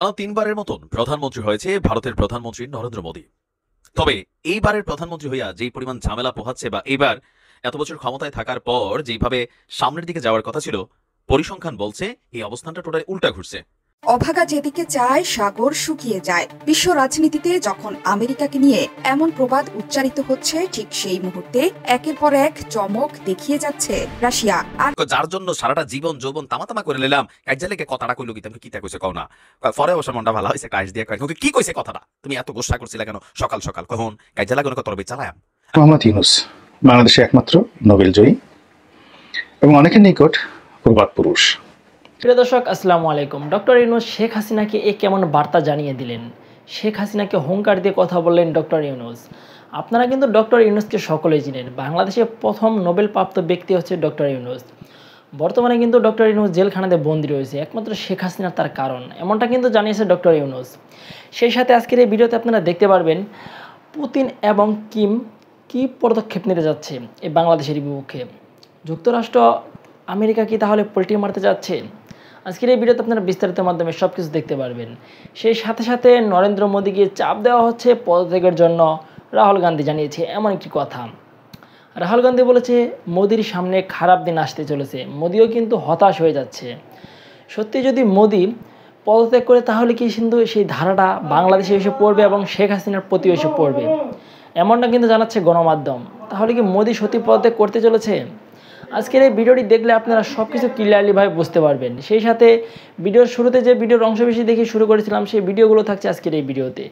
তিনবারের মতন প্রধানমন্ত্রী হয়েছে ভারতের প্রধানমন্ত্রী নরেন্দ্র মোদী। তবে এইবারের প্রধানমন্ত্রী হইয়া যেই পরিমাণ ঝামেলা পোহাচ্ছে বা এইবার এত বছর ক্ষমতায় থাকার পর যেভাবে সামনের দিকে যাওয়ার কথা ছিল, পরিসংখ্যান বলছে এই অবস্থানটা টোটালি উল্টা ঘুরছে। অভাগা যেদিকে যায় সাগর শুকিয়ে যায়। বিশ্ব রাজনীতিতে যখন আমেরিকাকে নিয়ে এমন প্রবাদ উচ্চারিত হচ্ছে, ঠিক সেই মুহূর্তে একের পর এক চমক দেখিয়ে যাচ্ছে রাশিয়া। আর যার জন্য সারাটা জীবন যৌবন তামা করে নিলাম, কাইজা লেগে কথাটা কইলো কি তুমি কিতা কইছে কও না। পরে অবশ্য মনটা ভালো হয়েছে, কাজ দিয়ে কয় কি কইছে কথাটা, তুমি এত গোসা করছিলে কেন সকাল সকাল, কখন কাইজা লাগানো কত রবি চালায়াম। মোহাম্মদ ইউনূস বাংলাদেশে একমাত্র নোবেল জয়ী এবং অনেকের নিকট প্রবাদ পুরুষ। প্রিয় দর্শক, আসসালামু আলাইকুম। ডক্টর ইউনূস শেখ হাসিনাকে কেমন বার্তা জানিয়ে দিলেন? শেখ হাসিনাকে হুঙ্কার দিয়ে কথা বললেন ডক্টর ইউনূস। আপনারা কিন্তু ডক্টর ইউনূসকে সকলেই চিনেন। বাংলাদেশের প্রথম নোবেল প্রাপ্ত ব্যক্তি হচ্ছে ডক্টর ইউনূস। বর্তমানে কিন্তু ডক্টর ইউনূস জেলখানাতে বন্দী রয়েছে, একমাত্র শেখ হাসিনা তার কারণ, এমনটা কিন্তু জানিয়েছে ডক্টর ইউনূস। সেই সাথে আজকের এই ভিডিওতে আপনারা দেখতে পারবেন পুতিন এবং কিম কী পদক্ষেপ নিতে যাচ্ছে এই বাংলাদেশের বিপক্ষে। যুক্তরাষ্ট্র আমেরিকা কি তাহলে পল্টি মারতে যাচ্ছে? আজকের এই ভিডিওতে আপনারা বিস্তারিত মাধ্যমে সব কিছু দেখতে পারবেন। সেই সাথে সাথে নরেন্দ্র মোদীকে চাপ দেওয়া হচ্ছে পদত্যাগের জন্য। রাহুল গান্ধী জানিয়েছে এমন একটি কথা। রাহুল গান্ধী বলেছে মোদীর সামনে খারাপ দিন আসতে চলেছে। মোদীও কিন্তু হতাশ হয়ে যাচ্ছে। সত্যি যদি মোদী পদত্যাগ করে তাহলে কি কিন্তু সেই ধারাটা বাংলাদেশে এসে পড়বে এবং শেখ হাসিনার প্রতিও এসে পড়বে, এমনটা কিন্তু জানাচ্ছে গণমাধ্যম। তাহলে কি মোদী সত্যি পদত্যাগ করতে চলেছে? আজকের এই ভিডিওটি দেখলে আপনারা সব কিছু ক্লিয়ারলিভাবে বুঝতে পারবেন। সেই সাথে ভিডিওর শুরুতে যে ভিডিওর অংশ বেশি দেখে শুরু করেছিলাম, সেই ভিডিওগুলো থাকছে আজকের এই ভিডিওতে।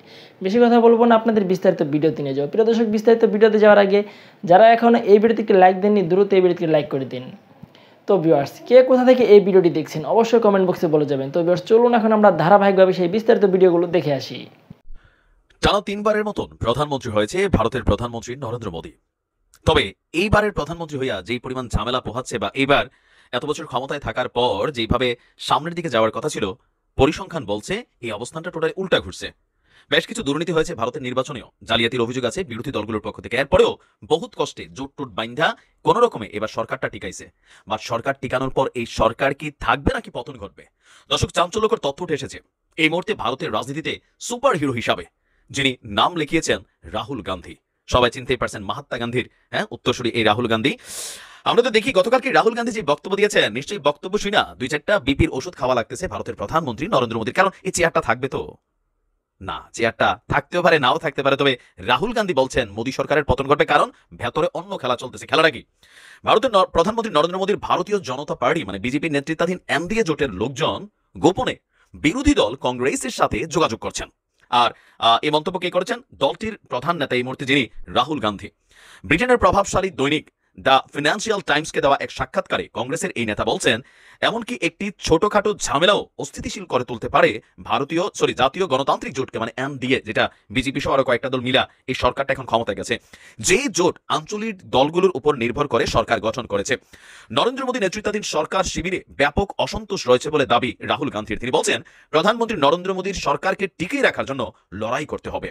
বেশি কথা বলবো না, আপনাদের বিস্তারিত ভিডিওতে নিয়ে যাবো। প্রিয় দর্শক, বিস্তারিত ভিডিওতে যাওয়ার আগে যারা এখনও এই ভিডিওটিকে লাইক দেননি, দ্রুত এই ভিডিওটিকে লাইক করে দিন। তো ভিউয়ার্স, কে কোথা থেকে এই ভিডিওটি দেখছেন অবশ্যই কমেন্ট বক্সে বলে যাবেন। তো ভিউয়ার্স, চলুন এখন আমরা ধারাবাহিকভাবে সেই বিস্তারিত ভিডিওগুলো দেখে আসি। টানা তিনবারের মতন প্রধানমন্ত্রী হয়েছে ভারতের প্রধানমন্ত্রী নরেন্দ্র মোদী। তবে এইবারের প্রধানমন্ত্রী হইয়া যেই পরিমাণ ঝামেলা পোহাচ্ছে বা এইবার এত বছর ক্ষমতায় থাকার পর যেভাবে সামনের দিকে যাওয়ার কথা ছিল, পরিসংখ্যান বলছে এই অবস্থানটা টোটালি উল্টা ঘুরছে। বেশ কিছু দুর্নীতি হয়েছে ভারতের নির্বাচনেও, জালিয়াতির অভিযোগ আছে বিরোধী দলগুলোর পক্ষ থেকে। এরপরেও বহুত কষ্টে জোট টোট বাইন্ধা কোন রকমে এবার সরকারটা টিকাইছে। বা সরকার টিকানোর পর এই সরকার কি থাকবে নাকি পতন ঘটবে? দর্শক, চাঞ্চল্যকর তথ্য উঠে এসেছে। এই মুহূর্তে ভারতের রাজনীতিতে সুপার হিরো হিসাবে যিনি নাম লিখিয়েছেন রাহুল গান্ধী। সবাই চিনতেই পারছেন মহাত্মা গান্ধীর উত্তরসূরি এই রাহুল গান্ধী। আমরা তো দেখি গতকালকে রাহুল গান্ধী যে বক্তব্য দিয়েছেন, নিশ্চয়ই বক্তব্য শুনা দুই চারটা বিপির ওষুধ খাওয়া লাগতেছে ভারতের প্রধানমন্ত্রী নরেন্দ্র মোদীর। কারণ এই চেয়ারটা থাকবে তো না, চেয়ারটা থাকতেও পারে নাও থাকতে পারে। তবে রাহুল গান্ধী বলছেন মোদী সরকারের পতন ঘটবে, কারণ ভেতরে অন্য খেলা চলতেছে। খেলাটা কি? ভারতের প্রধানমন্ত্রী নরেন্দ্র মোদীর ভারতীয় জনতা পার্টি মানে বিজেপি নেতৃত্বাধীন এনডিএ জোটের লোকজন গোপনে বিরোধী দল কংগ্রেসের সাথে যোগাযোগ করছেন। আর এই মন্তব্য কে করেছেন? দলটির প্রধান নেতা এই মুহূর্তে যিনি রাহুল গান্ধী। ব্রিটেনের প্রভাবশালী দৈনিক দ্য ফিনান্সিয়াল টাইমসকে দেওয়া এক সাক্ষাৎকারে কংগ্রেসের এই নেতা বলছেন, এমনকি একটি ছোটখাটো ঝামেলাও অস্থিতিশীল করে তুলতে পারে জাতীয় গণতান্ত্রিক জোটকে, মানে এনডিএ, যেটা বিজেপি সহ আরো কয়েকটা দল মিলা এই সরকারটা এখন ক্ষমতায় গেছে। যে জোট আঞ্চলিক দলগুলোর উপর নির্ভর করে সরকার গঠন করেছে। নরেন্দ্র মোদী নেতৃত্বাধীন সরকার শিবিরে ব্যাপক অসন্তোষ রয়েছে বলে দাবি রাহুল গান্ধীর। তিনি বলছেন প্রধানমন্ত্রী নরেন্দ্র মোদীর সরকারকে টিকিয়ে রাখার জন্য লড়াই করতে হবে।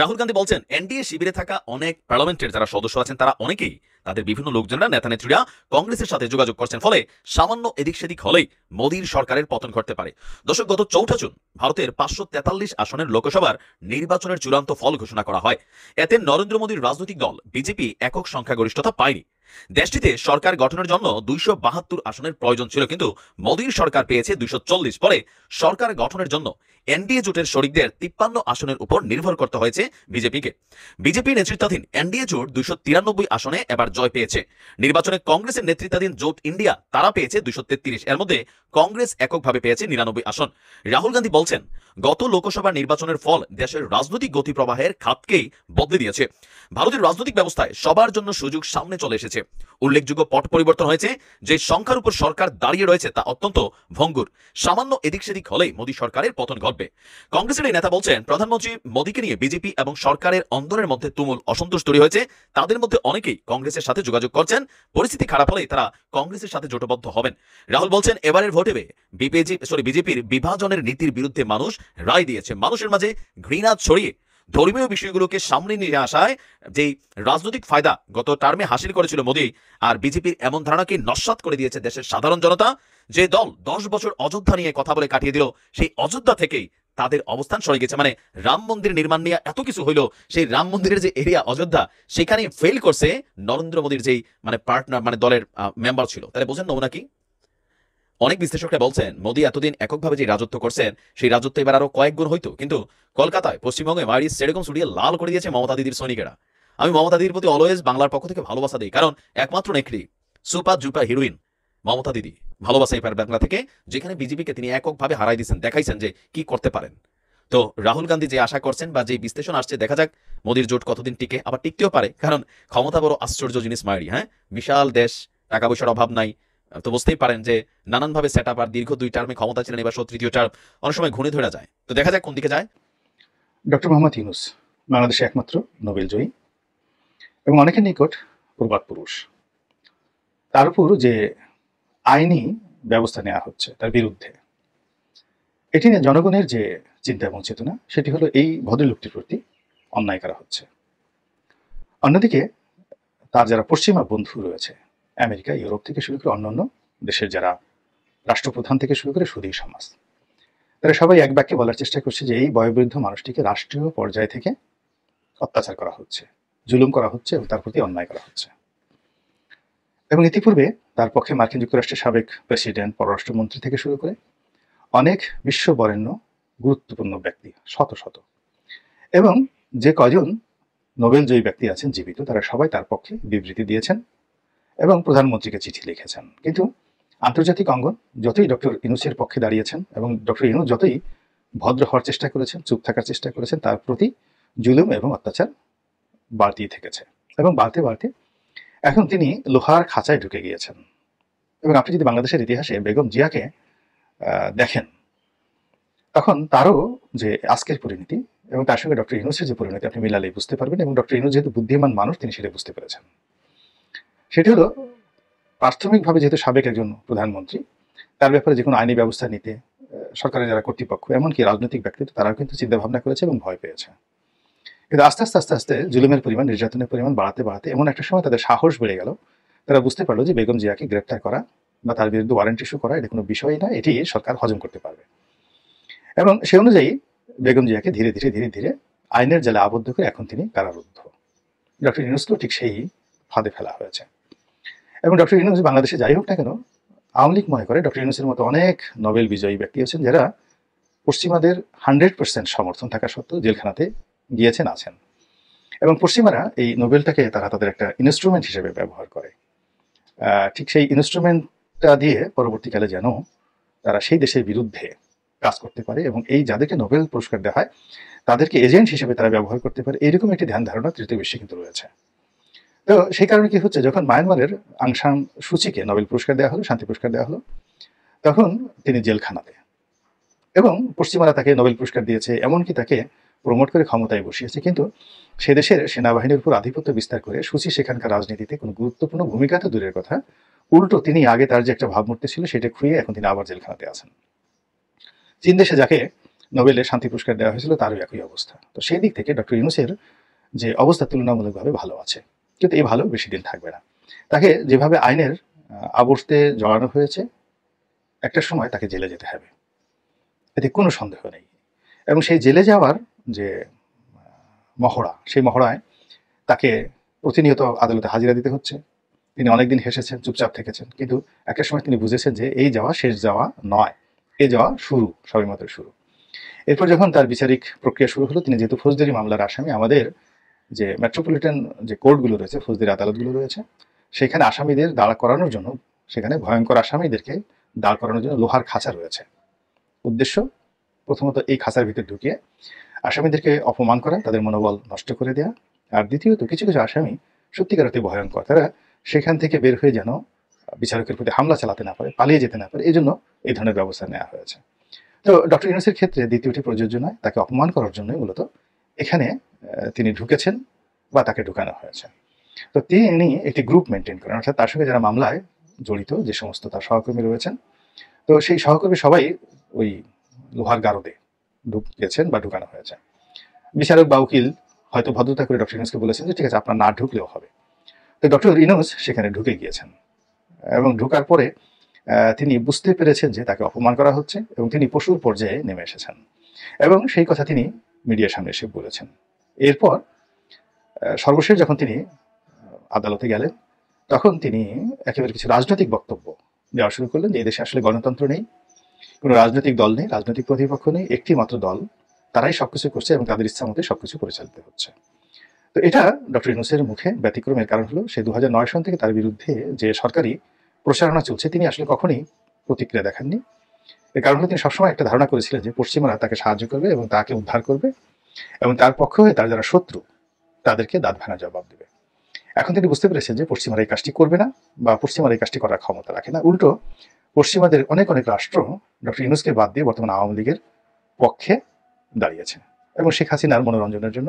রাহুল গান্ধী বলছেন এনডিএ শিবিরে থাকা অনেক পার্লামেন্টের যারা সদস্য আছেন তারা অনেকেই তাদের বিভিন্ন লোকজনরা নেতা নেত্রীরা কংগ্রেসের সাথে যোগাযোগ করছেন, ফলে সামান্য এদিক সেদিক হলেই মোদীর সরকারের পতন ঘটতে পারে। দর্শক, গত 4 জুন ভারতের 543 আসনের লোকসভার নির্বাচনের চূড়ান্ত ফল ঘোষণা করা হয়। এতে নরেন্দ্র মোদীর রাজনৈতিক দল বিজেপি একক সংখ্যাগরিষ্ঠতা পায়নি। দেশটিতে সরকার গঠনের জন্য 272 আসনের প্রয়োজন ছিল, কিন্তু মোদীর সরকার পেয়েছে 240। পরে সরকার গঠনের জন্য এনডিএ জোটের শরিকদের 53 আসনের উপর নির্ভর করতে হয়েছে বিজেপিকে। বিজেপি নেতৃত্বাধীন এনডিএ জোট 293 আসনে এবার জয় পেয়েছে। নির্বাচনে কংগ্রেসের নেতৃত্বাধীন জোট ইন্ডিয়া তারা পেয়েছে 233। এর মধ্যে কংগ্রেস এককভাবে পেয়েছে 99 আসন। রাহুল গান্ধী বলছেন গত লোকসভা নির্বাচনের ফল দেশের রাজনৈতিক গতি প্রবাহের খাতকেই বদলে দিয়েছে। ভারতের রাজনৈতিক ব্যবস্থায় সবার জন্য সুযোগ সামনে চলে এসেছে। উল্লেখযোগ্য পট পরিবর্তন হয়েছে। যে সংখ্যার উপর সরকার দাঁড়িয়ে রয়েছে তা অত্যন্ত ভঙ্গুর। সামান্য এদিক সেদিক হলেই মোদী সরকারের পতন ঘটবে। কংগ্রেসের এই নেতা বলছেন প্রধানমন্ত্রী মোদীকে নিয়ে বিজেপি এবং সরকারের অন্দরের মধ্যে তুমুল অসন্তোষ তৈরি হয়েছে। তাদের মধ্যে অনেকেই কংগ্রেসের সাথে যোগাযোগ করছেন। পরিস্থিতি খারাপ হলেই তারা কংগ্রেসের সাথে জোটবদ্ধ হবেন। রাহুল বলছেন এবারের ভোটে বিজেপির বিভাজনের নীতির বিরুদ্ধে মানুষ রায় দিয়েছে। মানুষের মাঝে ঘৃণা ছড়িয়ে ধর্মীয় বিষয়গুলোকে সামনে নিয়ে আসায় যেই রাজনৈতিক ফায়দা গত টার্মে হাসিল করেছিল মোদী আর বিজেপির, এমন ধারণাকে নস্যাৎ করে দিয়েছে দেশের সাধারণ জনতা। যে দল 10 বছর অযোধ্যা নিয়ে কথা বলে কাটিয়ে দিল, সেই অযোধ্যা থেকেই তাদের অবস্থান সরে গেছে। মানে রাম মন্দির নির্মাণ নিয়ে এত কিছু হইলো, সেই রাম মন্দিরের যে এরিয়া অযোধ্যা, সেখানে ফেল করছে নরেন্দ্র মোদীর যেই মানে পার্টনার, মানে দলের মেম্বার ছিল। তাহলে বোঝেন নমুনা কি? অনেক বিশ্লেষকরা বলছেন মোদী এতদিন এককভাবে যে রাজত্ব করছেন, সেই রাজত্ব এবার আরো কয়েক গুণ হইতো। কিন্তু কলকাতায়, পশ্চিমবঙ্গে মারি সেরকম সুড়িয়ে লাল করে দিয়েছে মমতা দিদির সৈনিকেরা। আমি মমতা দিদির প্রতি অলওয়েজ বাংলার পক্ষ থেকে ভালোবাসা দিই, কারণ একমাত্র নেকড়ি, সুপার জুপার হিরোইন মমতা দিদি। ভালোবাসা এবার বাংলা থেকে, যেখানে বিজেপিকে তিনি এককভাবে হারাই দিয়েছেন, দেখাইছেন যে কি করতে পারেন। তো রাহুল গান্ধী যে আশা করছেন বা যে বিশ্লেষণ আসছে, দেখা যাক মোদীর জোট কতদিন টিকে, আবার টিকতেও পারে। কারণ ক্ষমতা বড় আশ্চর্য জিনিস মায়েরি। হ্যাঁ, বিশাল দেশ, টাকা পয়সার অভাব নাই। তো বুঝতেই পারেন যে নানানভাবে সেট আপ, আর দীর্ঘ 2 টার্মে ক্ষমতা ছিলেন, এবার 3য় টার্ম, অনেক সময় ঘুরে ধরে যায়। তো দেখা যাক কোন দিকে যায়। ডক্টর মোহাম্মদ ইউনূস বাংলাদেশে একমাত্র নোবেল জয়ী এবং অনেকের নিকট প্রবাদ পুরুষ। তার উপর যে আইনি ব্যবস্থা নেওয়া হচ্ছে তার বিরুদ্ধে, এটি নিয়ে জনগণের যে চিন্তা এবং চেতনা, সেটি হলো এই ভদ্রলোকটির প্রতি অন্যায় করা হচ্ছে। অন্যদিকে তার যারা পশ্চিমা বন্ধু রয়েছে, আমেরিকা, ইউরোপ থেকে শুরু করে অন্যান্য দেশের যারা রাষ্ট্রপ্রধান থেকে শুরু করে সুধী সমাজ, তারা সবাই এক বাক্যে বলার চেষ্টা করছে যে এই বয়োবৃদ্ধ মানুষটিকে রাষ্ট্রীয় পর্যায় থেকে অত্যাচার করা হচ্ছে, জুলুম করা হচ্ছে এবং তার প্রতি অন্যায় করা হচ্ছে। এবং ইতিপূর্বে তার পক্ষে মার্কিন যুক্তরাষ্ট্রের সাবেক প্রেসিডেন্ট, পররাষ্ট্রমন্ত্রী থেকে শুরু করে অনেক বিশ্ববরেণ্য গুরুত্বপূর্ণ ব্যক্তি, শত শত, এবং যে কজন নোবেল জয়ী ব্যক্তি আছেন জীবিত, তারা সবাই তার পক্ষে বিবৃতি দিয়েছেন এবং প্রধানমন্ত্রীকে চিঠি লিখেছেন। কিন্তু আন্তর্জাতিক অঙ্গন যতই ডক্টর ইউনূসের পক্ষে দাঁড়িয়েছেন এবং ডক্টর ইউনূস যতই ভদ্র হওয়ার চেষ্টা করেছেন, চুপ থাকার চেষ্টা করেছেন, তার প্রতি জুলুম এবং অত্যাচার বাড়তেই থেকেছে এবং বাড়তে বাড়তে এখন তিনি লোহার খাঁচায় ঢুকে গিয়েছেন। এবং আপনি যদি বাংলাদেশের ইতিহাসে বেগম জিয়াকে দেখেন, তখন তারও যে আজকের পরিণতি এবং তার সঙ্গে ডক্টর ইউনূসের যে পরিণতি আপনি মিলালেই বুঝতে পারবেন। এবং ডক্টর ইউনূস যেহেতু বুদ্ধিমান মানুষ, তিনি সেটা বুঝতে পেরেছেন। সেটি হলো প্রাথমিকভাবে যেহেতু সাবেক একজন প্রধানমন্ত্রী, তার ব্যাপারে যে কোনো আইনি ব্যবস্থা নিতে সরকারের যারা কর্তৃপক্ষ, এমনকি রাজনৈতিক ব্যক্তিত্ব, তারাও কিন্তু চিন্তা ভাবনা করেছে এবং ভয় পেয়েছে। কিন্তু আস্তে আস্তে আস্তে আস্তে জুলুমের পরিমাণ, নির্যাতনের পরিমাণ বাড়াতে বাড়াতে এমন একটা সময় তাদের সাহস বেড়ে গেল। তারা বুঝতে পারলো যে বেগম জিয়াকে গ্রেপ্তার করা বা তার বিরুদ্ধে ওয়ারেন্ট ইস্যু করা এটা কোনো বিষয়ই না, এটি সরকার হজম করতে পারবে। এবং সে অনুযায়ী বেগম জিয়াকে ধীরে ধীরে ধীরে ধীরে আইনের জালে আবদ্ধ করে এখন তিনি কারারুদ্ধ। ডক্টর ইউনূসকেও ঠিক সেই ফাঁদে ফেলা হয়েছে। এবং ডক্টর ইউনূস বাংলাদেশে যাই হোক না কেন, আওয়ামী লীগ মনে করে ডক্টর ইউনূসের মতো অনেক নোবেল বিজয়ী ব্যক্তি আছেন যারা পশ্চিমাদের 100% সমর্থন থাকা সত্ত্বেও জেলখানাতে গিয়েছেন, আছেন। এবং পশ্চিমারা এই নোবেলটাকে তারা তাদের একটা ইনস্ট্রুমেন্ট হিসেবে ব্যবহার করে। ঠিক সেই ইনস্ট্রুমেন্টটা দিয়ে পরবর্তীকালে যেন তারা সেই দেশের বিরুদ্ধে কাজ করতে পারে এবং এই যাদেরকে নোবেল পুরস্কার দেওয়া হয় তাদেরকে এজেন্ট হিসেবে তারা ব্যবহার করতে পারে, এরকম একটি ধ্যান ধারণা তৃতীয় বিশ্বে কিন্তু রয়েছে। তো সেই কারণে কি হচ্ছে, যখন মায়ানমারের আং সান সুচিকে নোবেল পুরস্কার দেওয়া হলো, শান্তি পুরস্কার দেওয়া হলো, তখন তিনি জেলখানাতে, এবং পশ্চিমারা তাকে নোবেল পুরস্কার দিয়েছে, এমনকি তাকে প্রমোট করে ক্ষমতায় বসিয়েছে। কিন্তু সে দেশের সেনাবাহিনীর উপর আধিপত্য বিস্তার করে সুচি সেখানকার রাজনীতিতে কোনো গুরুত্বপূর্ণ ভূমিকা তো দূরের কথা, উল্টো তিনি আগে তার যে একটা ভাবমূর্তি ছিল সেটা খুইয়ে এখন তিনি আবার জেলখানাতে আছেন। চীন দেশে যাকে নোবেলের শান্তি পুরস্কার দেওয়া হয়েছিল তারও একই অবস্থা। তো সেই দিক থেকে ডক্টর ইউনূসের যে অবস্থা তুলনামূলকভাবে ভালো আছে, কিন্তু এই ভালো বেশি দিন থাকবে না। তাকে যেভাবে আইনের আবর্তে জড়ানো হয়েছে, একটা সময় তাকে জেলে যেতে হবে, এতে কোনো সন্দেহ নেই। এবং সেই জেলে যাওয়ার যে মহড়া, সেই মহড়ায় তাকে প্রতিনিয়ত আদালতে হাজিরা দিতে হচ্ছে। তিনি অনেকদিন হেসেছেন, চুপচাপ থেকেছেন, কিন্তু একটা সময় তিনি বুঝেছেন যে এই যাওয়া শেষ যাওয়া নয়, এই যাওয়া শুরু, সবেমাত্র শুরু। এরপর যখন তার বিচারিক প্রক্রিয়া শুরু হলো, তিনি যেহেতু ফৌজদারি মামলার আসামি, আমাদের যে মেট্রোপলিটন যে কোর্টগুলো রয়েছে, ফৌজদারি আদালতগুলো রয়েছে, সেখানে আসামিদের দাঁড় করানোর জন্য, সেখানে ভয়ঙ্কর আসামিদেরকে দাঁড় করানোর জন্য লোহার খাঁচা রয়েছে। উদ্দেশ্য প্রথমত এই খাঁচার ভিতর ঢুকিয়ে আসামিদেরকে অপমান করা, তাদের মনোবল নষ্ট করে দেওয়া। আর দ্বিতীয়ত কিছু কিছু আসামি সত্যিকার অতি ভয়ঙ্কর, তারা সেখান থেকে বের হয়ে যেন বিচারকের প্রতি হামলা চালাতে না পারে, পালিয়ে যেতে না পারে, এই জন্য এই ধরনের ব্যবস্থা নেওয়া হয়েছে। তো ডক্টর ইউনূসের ক্ষেত্রে দ্বিতীয়টি প্রযোজ্য নয়, তাকে অপমান করার জন্যই মূলত এখানে তিনি ঢুকেছেন বা তাকে ঢুকানো হয়েছে। তো তিনি একটি গ্রুপ মেনটেন করেন, অর্থাৎ তার সঙ্গে যারা মামলায় জড়িত যে সমস্ত তার সহকর্মী রয়েছেন, তো সেই সহকর্মী সবাই ওই লোহার গারদে ঢুকিয়েছেন বা ঢুকানো হয়েছে। বিচারক বা উকিল হয়তো ভদ্রতা করে ডক্টর ইউনূসকে বলেছেন যে ঠিক আছে, আপনার না ঢুকলেও হবে। তো ডক্টর ইউনূস সেখানে ঢুকে গিয়েছেন এবং ঢোকার পরে তিনি বুঝতে পেরেছেন যে তাকে অপমান করা হচ্ছে এবং তিনি পশুর পর্যায়ে নেমে এসেছেন এবং সেই কথা তিনি মিডিয়ার সামনে এসে বলেছেন। এরপর সর্বশেষ যখন তিনি আদালতে গেলেন, তখন তিনি একেবারে কিছু রাজনৈতিক বক্তব্য দেওয়া শুরু করলেন যে এদেশে আসলে গণতন্ত্র নেই, কোনো রাজনৈতিক দল নেই, রাজনৈতিক প্রতিপক্ষ নেই, একটি মাত্র দল, তারাই সবকিছু করছে এবং তাদের ইচ্ছা মতো সবকিছু পরিচালিত হচ্ছে। তো এটা ডক্টর ইউনূসের মুখে ব্যতিক্রমের কারণ হলো সে 2009 সন থেকে তার বিরুদ্ধে যে সরকারি প্রচারণা চলছে তিনি আসলে কখনোই প্রতিক্রিয়া দেখাননি। এর কারণ হলো তিনি সবসময় একটা ধারণা করেছিলেন যে পশ্চিমারা তাকে সাহায্য করবে এবং তাকে উদ্ধার করবে এবং তার পক্ষ হয়ে তার যারা শত্রু তাদেরকে দাঁত ভাঙা জবাব দেবে। এখন তিনি বুঝতে পেরেছেন যে পশ্চিমারা এই কাজটি করবে না বা পশ্চিমারা এই কাজটি করার ক্ষমতা রাখে না। উল্টো পশ্চিমাদের অনেক অনেক রাষ্ট্র ডক্টর ইউনূসকে বাদ দিয়ে বর্তমান আওয়ামী লীগের পক্ষে দাঁড়িয়েছে এবং শেখ হাসিনার মনোরঞ্জনের জন্য,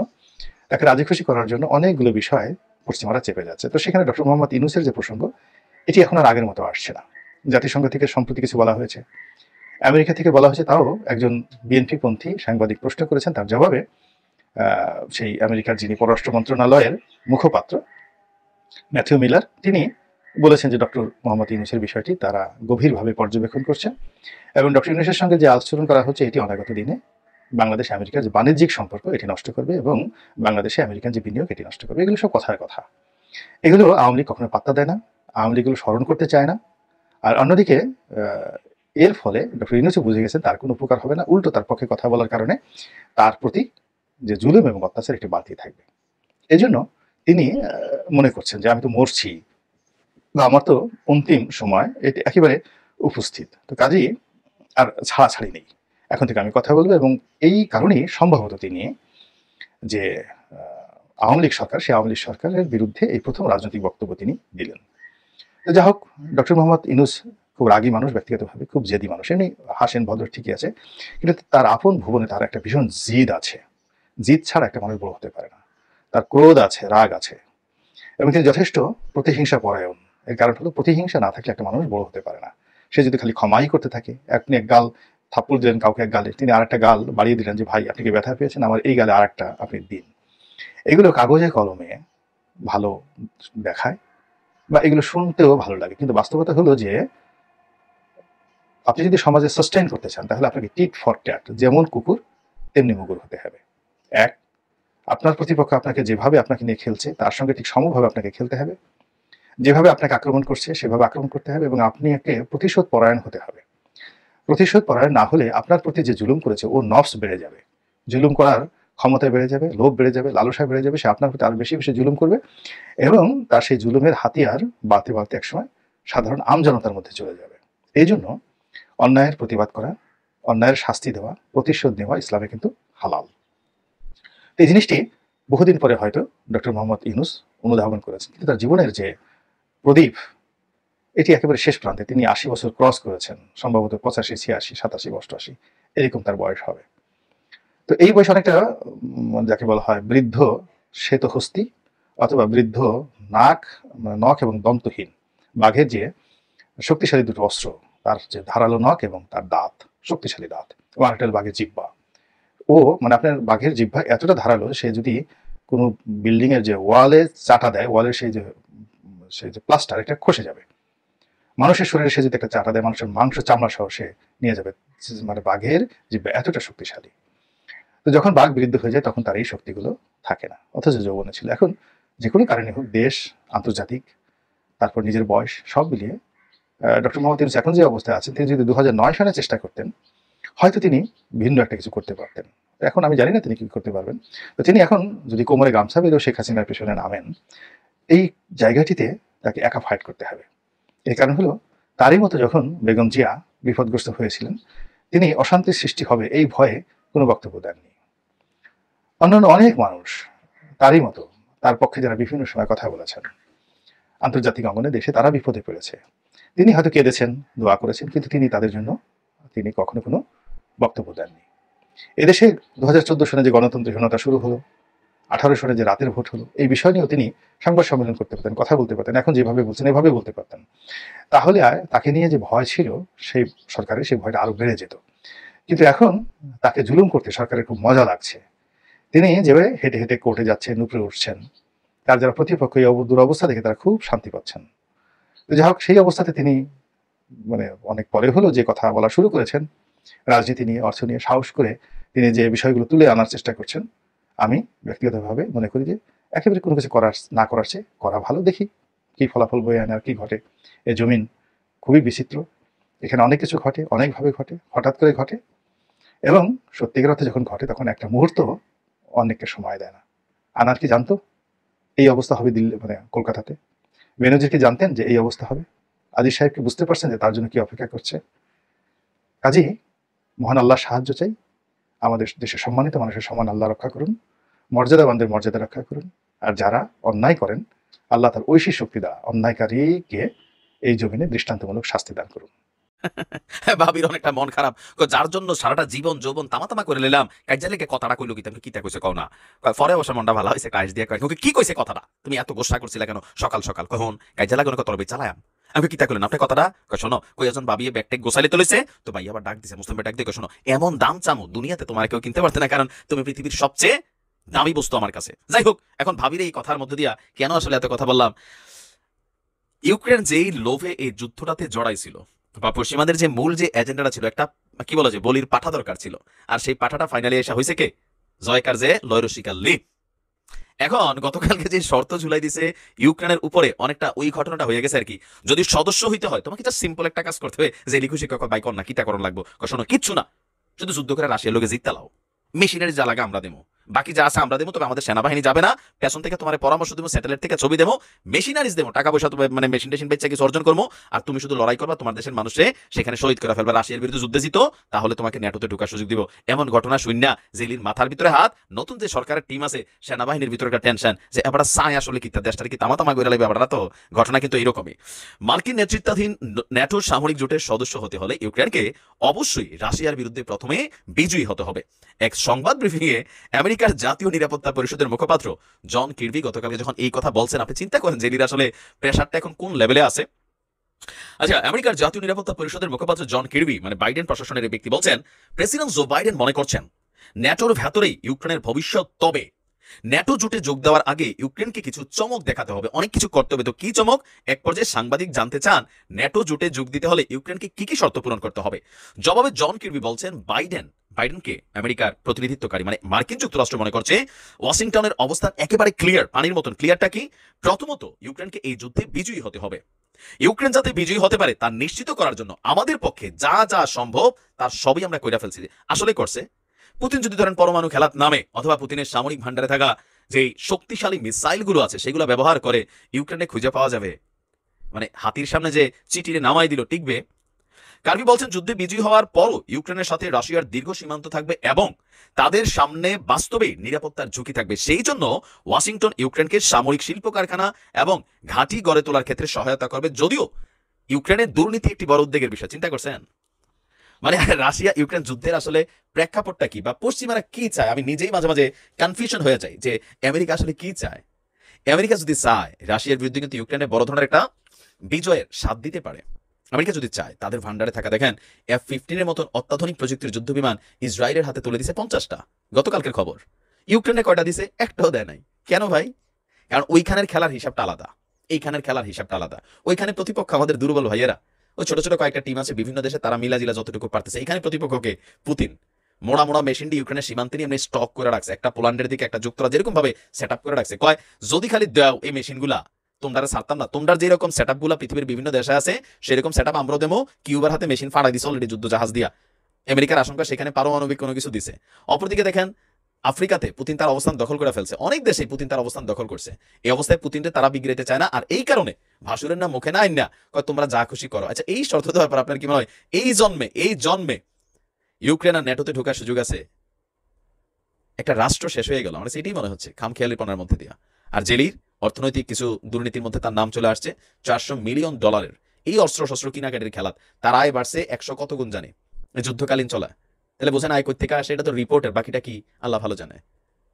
তাকে রাজি খুশি করার জন্য অনেকগুলো বিষয় পশ্চিমারা চেপে যাচ্ছে। তো সেখানে ডক্টর মোহাম্মদ ইউনূসের যে প্রসঙ্গ, এটি এখন আর আগের মতো আসছে না। জাতিসংঘ থেকে সম্প্রতি কিছু বলা হয়েছে, আমেরিকা থেকে বলা হয়েছে, তাও একজন বিএনপি পন্থী সাংবাদিক প্রশ্ন করেছেন, তার জবাবে সেই আমেরিকার যিনি পররাষ্ট্র মন্ত্রণালয়ের মুখপাত্র ম্যাথিউ মিলার তিনি বলেছেন যে ডক্টর মোহাম্মদ ইউনূসের বিষয়টি তারা গভীরভাবে পর্যবেক্ষণ করছেন এবং ডক্টর ইউনূসের সঙ্গে যে আচরণ করা হচ্ছে এটি অনাগত দিনে বাংলাদেশ আমেরিকার যে বাণিজ্যিক সম্পর্ক এটি নষ্ট করবে এবং বাংলাদেশে আমেরিকান যে বিনিয়োগ এটি নষ্ট করবে। এগুলো সব কথার কথা, এগুলো আওয়ামী লীগ কখনো পাত্তা দেয় না, আওয়ামী লীগ এগুলো স্মরণ করতে চায় না। আর অন্যদিকে এর ফলে ডক্টর ইউনূসও বুঝে গেছেন তার কোনো উপকার হবে না, উল্টো তার পক্ষে কথা বলার কারণে তার প্রতি যে জুলুম এবং অত্যাচার এটি বাড়তে থাকবে। এই জন্য তিনি মনে করছেন যে আমি তো মরছি বা আমার তো অন্তিম সময় এটি একেবারে উপস্থিত, তো কাজেই আর ছাড়াছাড়ি নেই, এখন থেকে আমি কথা বলবো। এবং এই কারণেই সম্ভবত তিনি যে আওয়ামী লীগ সরকার, সেই আওয়ামী লীগ সরকারের বিরুদ্ধে এই প্রথম রাজনৈতিক বক্তব্য তিনি দিলেন। তো যা হোক, ডক্টর মোহাম্মদ ইউনূস খুব রাগী মানুষ, ব্যক্তিগতভাবে খুব জেদি মানুষ, এমনি হাসেন ভদ্র ঠিকই আছে, কিন্তু তার আপন ভুবনে তার একটা ভীষণ জিদ আছে। জিদ ছাড়া একটা মানুষ বড় হতে পারে না। তার ক্রোধ আছে, রাগ আছে এবং তিনি যথেষ্ট প্রতিহিংসা পরায়ণ। এর কারণ হলো প্রতিহিংসা না থাকলে একটা মানুষ বড় হতে পারে না। সে যদি খালি ক্ষমাই করতে থাকে, আপনি এক গাল থাপ্পড় দিলেন কাউকে এক গালে, তিনি আরেকটা গাল বাড়িয়ে দিলেন যে ভাই আপনি কি ব্যথা পেয়েছেন, আমার এই গালে আরেকটা আপনি দিন। এগুলো কাগজে কলমে ভালো দেখায় বা এগুলো শুনতেও ভালো লাগে, কিন্তু বাস্তবতা হলো যে আপনি যদি সমাজে সাস্টেইন করতে চান তাহলে আপনাকে টিট ফর ট্যাট, যেমন কুকুর তেমনি মুগুর হতে হবে। এক, আপনার প্রতিপক্ষ আপনাকে যেভাবে আপনাকে নিয়ে খেলছে তার সঙ্গে ঠিক সমভাবে আপনাকে খেলতে হবে, যেভাবে আপনাকে আক্রমণ করছে সেভাবে আক্রমণ করতে হবে এবং আপনি একে প্রতিশোধ পরায়ণ হতে হবে। প্রতিশোধ পরায়ণ না হলে আপনার প্রতি যে জুলুম করেছে ও নফস বেড়ে যাবে, জুলুম করার ক্ষমতা বেড়ে যাবে, লোভ বেড়ে যাবে, লালসা বেড়ে যাবে, সে আপনার প্রতি আরো বেশি বেশি জুলুম করবে এবং তার সেই জুলুমের হাতিয়ার বাড়তে বাড়তে একসময় সাধারণ আমজনতার মধ্যে চলে যাবে। এই জন্য অন্যায়ের প্রতিবাদ করা, অন্যায়ের শাস্তি দেওয়া, প্রতিশোধ নেওয়া ইসলামে কিন্তু হালাল। এই জিনিসটি বহুদিন পরে হয়তো ডক্টর মোহাম্মদ ইউনূস অনুধাবন করেছেন, কিন্তু তার জীবনের যে প্রদীপ এটি একেবারে শেষ প্রান্তে। তিনি 80 বছর ক্রস করেছেন, সম্ভবত 85, 86, 87, 88 এরকম তার বয়স হবে। তো এই বয়স অনেকটা যাকে বলা হয় বৃদ্ধ শ্বেতহস্তি অথবা বৃদ্ধ নাক, নখ এবং দন্তহীন বাঘের যে শক্তিশালী দুটো অস্ত্র, তার যে ধারালো নখ এবং তার দাঁত, শক্তিশালী দাঁত, এবং আরেকটা বাঘের জিহ্বা। ও মানে আপনার বাঘের জিহ্বা এতটা ধারালো, সে যদি কোনো বিল্ডিং এর যে ওয়ালে চাটা দেয়, ওয়ালের সেই যে প্লাস্টার এটা খসে যাবে। মানুষের শরীরে সে যদি একটা চাটা দেয়, মানুষের মাংস চামড়া সহ সে নিয়ে যাবে। মানে বাঘের জিহ্বা এতটা শক্তিশালী। তো যখন বাঘ বৃদ্ধ হয়ে যায় তখন তার এই শক্তিগুলো থাকে না, অথচ যৌবনে ছিল। এখন যে কোনো কারণে হোক, দেশ, আন্তর্জাতিক, তারপর নিজের বয়স সব মিলিয়ে ডক্টর মোহাম্মদ ইউনূস এখন যে অবস্থায় আছেন, তিনি যদি 2009 সালে চেষ্টা করতেন হয়তো তিনি ভিন্ন একটা কিছু করতে পারতেন। এখন আমি জানি না তিনি কি করতে পারবেন। তো তিনি এখন যদি কোমরে গামছা বেঁধে শেখ হাসিনার পেছনে নামেন, এই জায়গাটিতে তাকে একা ফাইট করতে হবে। এর কারণ হলো তারই মতো যখন বেগম জিয়া বিপদগ্রস্ত হয়েছিলেন, তিনি অশান্তির সৃষ্টি হবে এই ভয়ে কোনো বক্তব্য দেননি। অন্যান্য অনেক মানুষ তারই মতো, তার পক্ষে যারা বিভিন্ন সময় কথা বলেছেন আন্তর্জাতিক অঙ্গনে, দেশে তারা বিপদে পড়েছে, তিনি হয়তো কেঁদেছেন, দোয়া করেছেন, কিন্তু তিনি তাদের জন্য তিনি কখনো কোনো বক্তব্য দেননি। এদেশে 2014 সনে যে গণতন্ত্রহীনতা শুরু হলো, 18 সনে যে রাতের ভোট হলো, এই বিষয় নিয়েও তিনি সংবাদ সম্মেলন করতে পারতেন, কথা বলতে পারতেন। এখন যেভাবে বলছেন এভাবে বলতে পারতেন, তাহলে তাকে নিয়ে যে ভয় ছিল সেই সরকারের, সেই ভয়টা আরো বেড়ে যেত। কিন্তু এখন তাকে জুলুম করতে সরকারের খুব মজা লাগছে। তিনি যেভাবে হেঁটে হেঁটে কোর্টে যাচ্ছেন, উপরে উঠছেন, তার যারা প্রতিপক্ষ এই দুরবস্থা দেখে তারা খুব শান্তি পাচ্ছেন। তো যাই হোক, সেই অবস্থাতে তিনি মানে অনেক পরে হলো যে কথা বলা শুরু করেছেন রাজনীতি নিয়ে, অর্থ নিয়ে, সাহস করে তিনি যে বিষয়গুলো তুলে আনার চেষ্টা করছেন, আমি ব্যক্তিগতভাবে মনে করি যে একেবারে কোনো কিছু না করার চেয়ে করা ভালো। দেখি কি ফলাফল বয়ে আনে আর কি ঘটে। এই জমিন খুবই বিচিত্র, এখানে অনেক কিছু ঘটে, অনেকভাবে ঘটে, হঠাৎ করে ঘটে, এবং সত্যিকার অর্থে যখন ঘটে তখন একটা মুহূর্ত অনেককে সময় দেয় না। আনার কি জানতো এই অবস্থা হবে দিল্লি, মানে কলকাতাতে? বেনজির কি জানতেন যে এই অবস্থা হবে? আজিজ সাহেবকে বুঝতে পারছেন যে তার জন্য কি অপেক্ষা করছে? কাজেই মহান আল্লাহ সাহায্য চাই। আমাদের দেশের সম্মানিত মানুষের সম্মান আল্লাহ রক্ষা করুন, মর্যাদাবানদের মর্যাদা রক্ষা করুন। আর যারা অন্যায় করেন, আল্লাহ তার ঐশী শক্তি দ্বারা অন্যায়কারীকে এই জমিনে দৃষ্টান্তমূলক শাস্তি দান করুন। ভাবির অনেকটা মন খারাপ, যার জন্য সারাটা জীবন যৌবন তামা করে নিলাম, কাজে লেগে কথাটা কইলো কি তুমি কিতা কইছে কও না? পরে অবশ্য মনটা ভালো হয়েছে, কাজ দিয়ে কয় কি কইছে কথাটা, তুমি এত গোসা করছিলে কেন সকাল সকাল? কখন কাজে লাগে কত রবি চালায়াম আমি কিতা করলেন আপনি কথাটা? শোনো, কই একজন ভাবিয়ে ব্যাগটেক গোসালি তুলেছে তো ভাই আবার ডাক দিছে, মুসলিম ডাক দিয়ে শোনো, এমন দাম চামো দুনিয়াতে তোমার কেউ কিনতে পারতে না, কারণ তুমি পৃথিবীর সবচেয়ে দামি বস্তু আমার কাছে। যাই হোক, এখন ভাবির এই কথার মধ্যে দিয়া কেন আসলে এত কথা বললাম, ইউক্রেন যেই লোভে এই যুদ্ধটাতে জড়াইছিল, বা পশ্চিমাদের যে মূল যে এজেন্ডাটা ছিল, একটা কি বলা যায় বলির পাঠা দরকার ছিল, আর সেই পাঠাটা ফাইনালি এসে হয়েছে কে? জয়কার যে লয়রসিকার লি। এখন গতকালকে যে শর্ত ঝুলাই দিছে ইউক্রেনের উপরে, অনেকটা ওই ঘটনাটা হয়ে গেছে আর কি। যদি সদস্য হইতে হয় তোমাকে জাস্ট সিম্পল একটা কাজ করতে হবে, যে লিখু শিক্ষক বাই কর না, কিটা করণ লাগবো, শোনো কিচ্ছু না, শুধু যুদ্ধ করে রাশিয়ার লোকে জিততে লাও, মেশিনারি যা লাগে আমরা দেবো, বাকি যা আছে আমরা দেবো, তবে আমাদের সেনাবাহিনী যাবে না, পেছন থেকে তোমার পরামর্শ দেবো, স্যাটেলাইট থেকে ছবি দেবো, মেশিনারিজ দেবো, টাকা পয়সা মানে মেশিন টেশিন বেচে কিছু অর্জন করবো, আর তুমি শুধু লড়াই করবা, তোমার দেশের মানুষে সেখানে শহীদ করে ফেলবে, রাশিয়ার বিরুদ্ধে যুদ্ধে জিতো, তাহলে তোমাকে ন্যাটোতে ঢোকার সুযোগ দিব। এমন ঘটনা শূন্য জেলির মাথার ভিতরে হাত, নতুন যে সরকারের টিম আছে সেনাবাহিনীর ভিতরে একটা টেনশন যে এবার চায় আসলে কি দেশটার কি তামা করে লাগবে এবার, তো ঘটনা কিন্তু এরকমই। মার্কিন নেতৃত্বাধীন ন্যাটোর সামরিক জোটের সদস্য হতে হলে ইউক্রেনকে অবশ্যই রাশিয়ার বিরুদ্ধে প্রথমে বিজয়ী হতে হবে। এক সংবাদ ব্রিফিংয়ে আমেরিকার জাতীয় নিরাপত্তা পরিষদের মুখপাত্র জন কির্বি গতকালকে যখন এই কথা বলছেন, আপনি চিন্তা করেন জেলির আসলে প্রেশারটা এখন কোন লেভেলে আছে। আচ্ছা, আমেরিকার জাতীয় নিরাপত্তা পরিষদের মুখপাত্র জন কির্বি, মানে বাইডেন প্রশাসনের ব্যক্তি, বলছেন প্রেসিডেন্ট জো বাইডেন মনে করছেন ন্যাটোর ভেতরেই ইউক্রেনের ভবিষ্যৎ, তবে ন্যাটো জোটে যোগ দেওয়ার আগে ইউক্রেনকে কিছু চমক দেখাতে হবে, অনেক কিছু করতে হবে। তো কি চমক? এক পর্যায়ে সাংবাদিক জানতে চান ন্যাটো জোটে যোগ দিতে হলে ইউক্রেনকে কি কি শর্ত পূরণ করতে হবে। জবাবে জন কির্বি বলছেন বাইডেনকে আমেরিকার প্রতিনিধিত্বকারী মানে মার্কিন যুক্তরাষ্ট্র মনে করছে ওয়াশিংটনের অবস্থান একেবারে ক্লিয়ার, পানির মতন ক্লিয়ারটা কি? প্রথমত, ইউক্রেনকে এই যুদ্ধে বিজয়ী হতে হবে। ইউক্রেন যাতে বিজয়ী হতে পারে তা নিশ্চিত করার জন্য আমাদের পক্ষে যা যা সম্ভব তার সবই আমরা কইরা ফেলছি। আসলে করছে পুতিন যদি ধরেন পরমাণু খেলার নামে অথবা পুতিনের সামরিক ভান্ডারে থাকা যে শক্তিশালী মিসাইলগুলো আছে সেগুলো ব্যবহার করে ইউক্রেনে খুঁজে পাওয়া যাবে, মানে হাতির সামনে যে চিঠিরে নামাই দিল টিকবে। কার্বি বলছেন যুদ্ধে বিজয়ী হওয়ার পরও ইউক্রেনের সাথে রাশিয়ার দীর্ঘ সীমান্ত থাকবে এবং তাদের সামনে বাস্তবে নিরাপত্তার ঝুঁকি থাকবে। সেই জন্য ওয়াশিংটন ইউক্রেনকে সামরিক শিল্প কারখানা এবং ঘাঁটি গড়ে তোলার ক্ষেত্রে সহায়তা করবে। যদিও ইউক্রেনের দুর্নীতি একটি বড় উদ্বেগের বিষয়, চিন্তা করছেন? মানে রাশিয়া ইউক্রেন যুদ্ধের আসলে প্রেক্ষাপটটা কি বা পশ্চিমারা কি চায়, আমি নিজেই মাঝে মাঝে কনফিউশন হয়ে যাই যে আমেরিকা আসলে কি চায়। আমেরিকা যদি চায় রাশিয়ার বিরুদ্ধে কিন্তু ইউক্রেনের বড় ধরনের একটা বিজয়ের স্বাদ দিতে পারে। আমেরিকা যদি চায় তাদের ভান্ডারে থাকা দেখেন F-15 এর মতন অত্যাধুনিক প্রযুক্তির যুদ্ধ বিমান ইসরায়েলের হাতে তুলে দিছে 50টা, গতকালকের খবর। ইউক্রেনে কয়টা দিছে? একটাও দেয় নাই। কেন ভাই? কারণ ওইখানের খেলার হিসাবটা আলাদা, এইখানের খেলার হিসাবটা আলাদা। ওইখানে প্রতিপক্ষ আমাদের দুর্বল ভাইয়েরা, ওই ছোট ছোট কয়েকটা টিম আছে বিভিন্ন দেশে, তারা মিলাজিলা যতটুকু পারতেছে। এখানে প্রতিপক্ষকে পুতিন মোড়া মেশিন দিয়ে ইউক্রেনের সীমান্তে নিয়ে এমনি স্টক করে রাখছে, একটা পোল্যান্ডের দিকে একটা যুক্তরাজ্য যেরকম ভাবে সেট আপ করে রাখছে। কয় যদি খালি দাও এই মেশিনগুলা তোমরা ছাড়তাম না, তোমরা যেরকম সেট আপ গুলা পৃথিবীর বিভিন্ন দেশে আছে সেরকম সেট আপ আমরাও দেবো। কিউবার হাতে মেশিন ফাড়াই দিছে অলরেডি যুদ্ধ জাহাজ দিয়া। আমেরিকার আশঙ্কা সেখানে পারমাণবিক কোনো কিছু দিছে। অপরদিকে দেখেন আফ্রিকাতে পুতিন তার অবস্থান দখল করে ফেলছে, অনেক দেশে পুতিন তার অবস্থান দখল করছে। এই অবস্থায় পুতিনকে তারা বিগড়াইতে চায় না, আর এই কারণে ভাসুরের নাম মুখে না আইন না কয় তোমরা যা খুশি করো। আচ্ছা, এই শর্ত দেওয়ার পর আপনার কি মনে হয় এই জন্মে ইউক্রেন আর ন্যাটোতে ঢোকার সুযোগ আছে? একটা রাষ্ট্র শেষ হয়ে গেল, আমার সেটাই মনে হচ্ছে খামখেয়ালিপনার মধ্যে দিয়া। আর জেলির অর্থনৈতিক কিছু দুর্নীতির মধ্যে তার নাম চলে আসছে। $400 মিলিয়ন এই অস্ত্র শস্ত্র কিনাকাটির খেলাত তার আয় বাড়ছে 100 কত গুণ জানে যুদ্ধকালীন চলা। তাহলে বোঝেন আয় কোথা থেকে আসে, এটা তো রিপোর্টের, বাকিটা কি আল্লাহ ভালো জানে।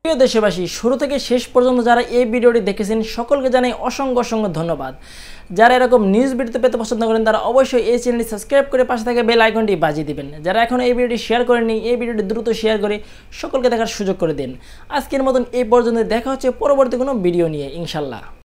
প্রিয় দেশবাসী, শুরু থেকে শেষ পর্যন্ত যারা এই ভিডিওটি দেখেছেন সকলকে জানাই অসংখ্য ধন্যবাদ। যারা এরকম নিউজ ভিডিও পেতে পছন্দ করেন তারা অবশ্যই এই চ্যানেলটি সাবস্ক্রাইব করে পাশে থাকা বেল আইকনটি বাজিয়ে দিবেন। যারা এখন এই ভিডিওটি শেয়ার করেননি, এই ভিডিওটি দ্রুত শেয়ার করে সকলকে দেখার সুযোগ করে দিন। আজকের মতন এই পর্যন্ত, দেখা হচ্ছে পরবর্তী কোনো ভিডিও নিয়ে ইনশাল্লাহ।